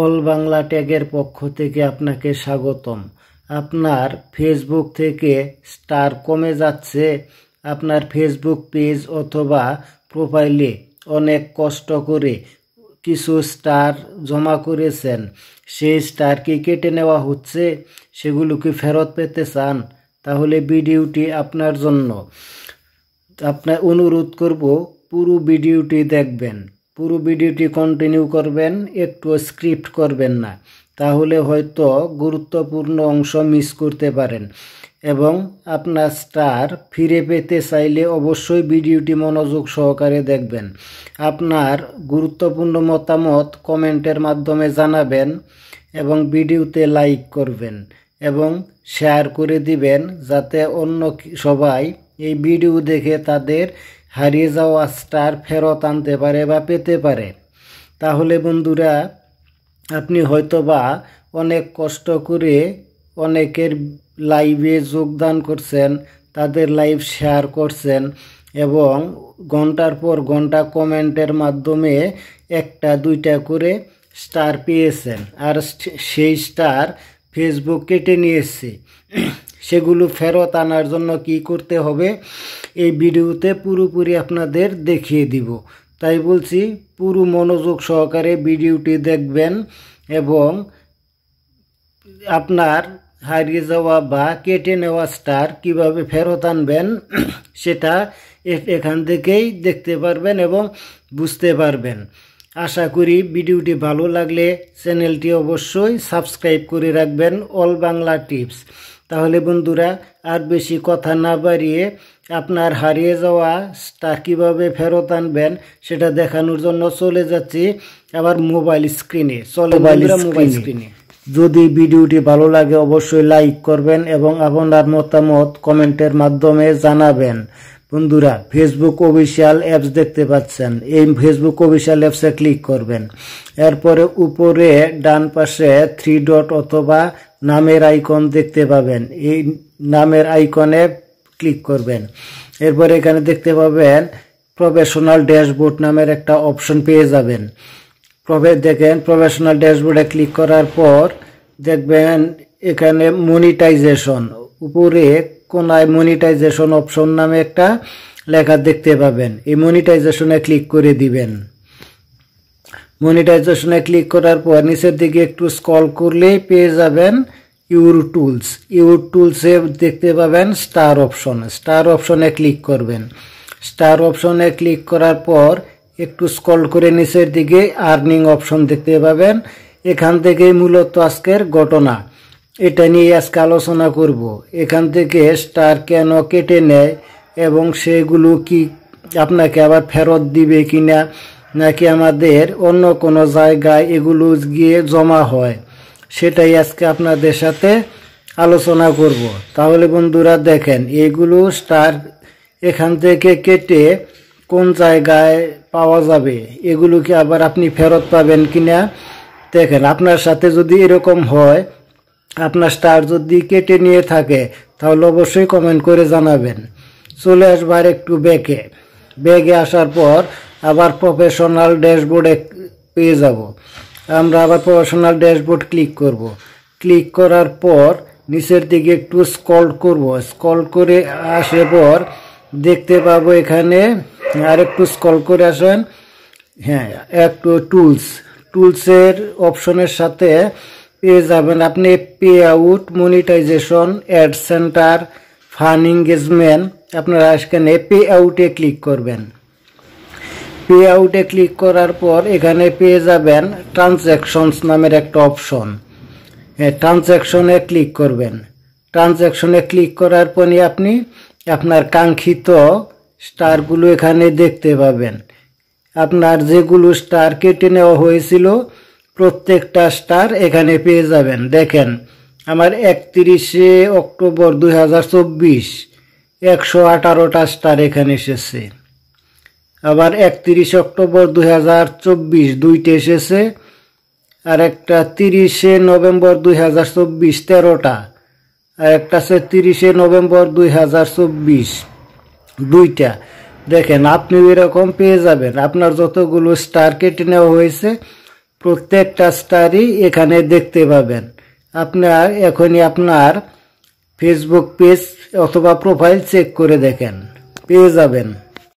All Bangla ট্যাগের পক্ষ থেকে আপনাকে স্বাগতম। আপনার ফেসবুক থেকে স্টার কমে যাচ্ছে, আপনার ফেসবুক পেজ অথবা প্রোফাইলে অনেক কষ্ট করে কিছু স্টার জমা করেছেন, সেই স্টার কি কেটে নেওয়া হচ্ছে, সেগুলো কি ফেরত পেতে চান? তাহলে ভিডিওটি আপনার জন্য। আপনার অনুরোধ করব পুরো ভিডিওটি দেখবেন, পুরো ভিডিওটি কন্টিনিউ করবেন, একটু স্ক্রিপ্ট করবেন না, তাহলে হয়তো গুরুত্বপূর্ণ অংশ মিস করতে পারেন। এবং আপনার স্টার ফিরে পেতে চাইলে অবশ্যই ভিডিওটি মনোযোগ সহকারে দেখবেন। আপনার গুরুত্বপূর্ণ মতামত কমেন্টের মাধ্যমে জানাবেন এবং ভিডিওতে লাইক করবেন এবং শেয়ার করে দিবেন, যাতে অন্য সবাই এই ভিডিও দেখে তাদের হারিয়ে যাওয়া স্টার ফেরত আনতে পারে বা পেতে পারে। তাহলে বন্ধুরা, আপনি হয়তোবা অনেক কষ্ট করে অনেকের লাইভে যোগদান করছেন, তাদের লাইভ শেয়ার করছেন এবং ঘন্টার পর ঘন্টা কমেন্টের মাধ্যমে একটা দুইটা করে স্টার পেয়েছেন, আর সেই স্টার ফেসবুক কেটে নিয়েছে। সেগুলো ফেরত আনার জন্য কি করতে হবে এই ভিডিওতে পুরোপুরি আপনাদের দেখিয়ে দিব। তাই বলছি, পুরো মনোযোগ সহকারে ভিডিওটি দেখবেন এবং আপনার হারিয়ে যাওয়া বা কেটে নেওয়া স্টার কিভাবে ফেরত আনবেন সেটা এখান থেকেই দেখতে পারবেন এবং বুঝতে পারবেন। আশা করি ভিডিওটি ভালো লাগলে চ্যানেলটি অবশ্যই সাবস্ক্রাইব করে রাখবেন, অল বাংলা টিপস। তাহলে বন্ধুরা, আর বেশি কথা না বাড়িয়ে আপনার হারিয়ে যাওয়া স্টার কীভাবে ফেরত আনবেন সেটা দেখানোর জন্য চলে যাচ্ছি আবার মোবাইল স্ক্রিনে। মোবাইল স্ক্রিনে যদি ভিডিওটি ভালো লাগে অবশ্যই লাইক করবেন এবং আপনার মতামত কমেন্টের মাধ্যমে জানাবেন। বন্ধুরা, ফেসবুক অফিসিয়াল অ্যাপস দেখতে পাচ্ছেন, এই ফেসবুক অফিসিয়াল অ্যাপসে ক্লিক করবেন। এরপরে উপরে ডান পাশে 3 ডট অথবা নামের আইকন দেখতে পাবেন, এই নামের আইকনে ক্লিক করবেন। এরপরে এখানে দেখতে পাবেন প্রফেশনাল ড্যাশবোর্ড নামের একটা অপশন পেয়ে যাবেন। দেখেন প্রফেশনাল ড্যাশবোর্ডে ক্লিক করার পর দেখবেন এখানে মনিটাইজেশন, উপরে কোনায় মনিটাইজেশন অপশন নামে একটা লেখা দেখতে পাবেন। এই মনিটাইজেশনে ক্লিক করে দিবেন। মনিটাইজেশনে ক্লিক করার পর নিচের দিকে একটু স্ক্রল করলেই পেয়ে যাবেন ইউর টুলস। ইউর টুলসে দেখতে পাবেন স্টার অপশন। স্টার অপশনে ক্লিক করবেন। স্টার অপশনে ক্লিক করার পর একটু স্ক্রল করে নিচের দিকে আর্নিং অপশন দেখতে পাবেন। এখান থেকেই মূলত আজকের ঘটনা, এটা নিয়ে আজকে আলোচনা করব। এখান থেকে স্টার কেন কেটে নেয় এবং সেগুলো কি আপনাকে আবার ফেরত দিবে কিনা, নাকি আমাদের অন্য কোনো জায়গায় এগুলো গিয়ে জমা হয়, সেটাই আজকে আপনাদের সাথে আলোচনা করব। তাহলে বন্ধুরা দেখেন, এগুলো স্টার এখান থেকে কেটে কোন জায়গায় পাওয়া যাবে, এগুলো কি আবার আপনি ফেরত পাবেন কিনা দেখেন। আপনার সাথে যদি এরকম হয়, আপনার স্টার যদি কেটে নিয়ে থাকে, তাহলে অবশ্যই কমেন্ট করে জানাবেন। চলে আসবার একটু ব্যাগে আসার পর আবার প্রফেশনাল ড্যাশবোর্ডে পেয়ে যাব। আমরা আবার প্রফেশনাল ড্যাশবোর্ড ক্লিক করব। ক্লিক করার পর নিচের দিকে একটু স্ক্রল করব। স্ক্রল করে আসে পর দেখতে পাবো এখানে, আর একটু স্ক্রল করে আসেন, হ্যাঁ, একটু টুলসের অপশনের সাথে পেয়ে যাবেন আপনি pay out, monetisation, ad centre, fun engagement. আপনারা এখানে পে আউটে ক্লিক করবেন। পে আউটে ক্লিক করার পর এখানে পেয়ে যাবেন ট্রানজ্যাকশনস নামের একটা অপশন। হ্যাঁ, ট্রানজ্যাকশনে ক্লিক করবেন। ট্রানজ্যাকশনে ক্লিক করার পরই আপনি আপনার কাঙ্ক্ষিত স্টারগুলো এখানে দেখতে পাবেন। আপনার যেগুলো স্টার কেটে নেওয়া হয়েছিল প্রত্যেকটা স্টার এখানে পেয়ে যাবেন। দেখেন, আমার 31শে অক্টোবর 2024 118টা স্টার এখানে এসেছে। আবার 31 অক্টোবর 2024 2টে এসেছে, আর একটা 30শে নভেম্বর 2024 13টা, আর একটা আছে 30শে নভেম্বর 2024 2টা। দেখেন, আপনিও এরকম পেয়ে যাবেন। আপনার যতগুলো স্টার কেটে নেওয়া হয়েছে প্রত্যেকটা স্টারই এখানে দেখতে পাবেন। আপনার এখনই আপনার ফেসবুক পেজ অথবা প্রোফাইল চেক করে দেখেন, পেয়ে যাবেন।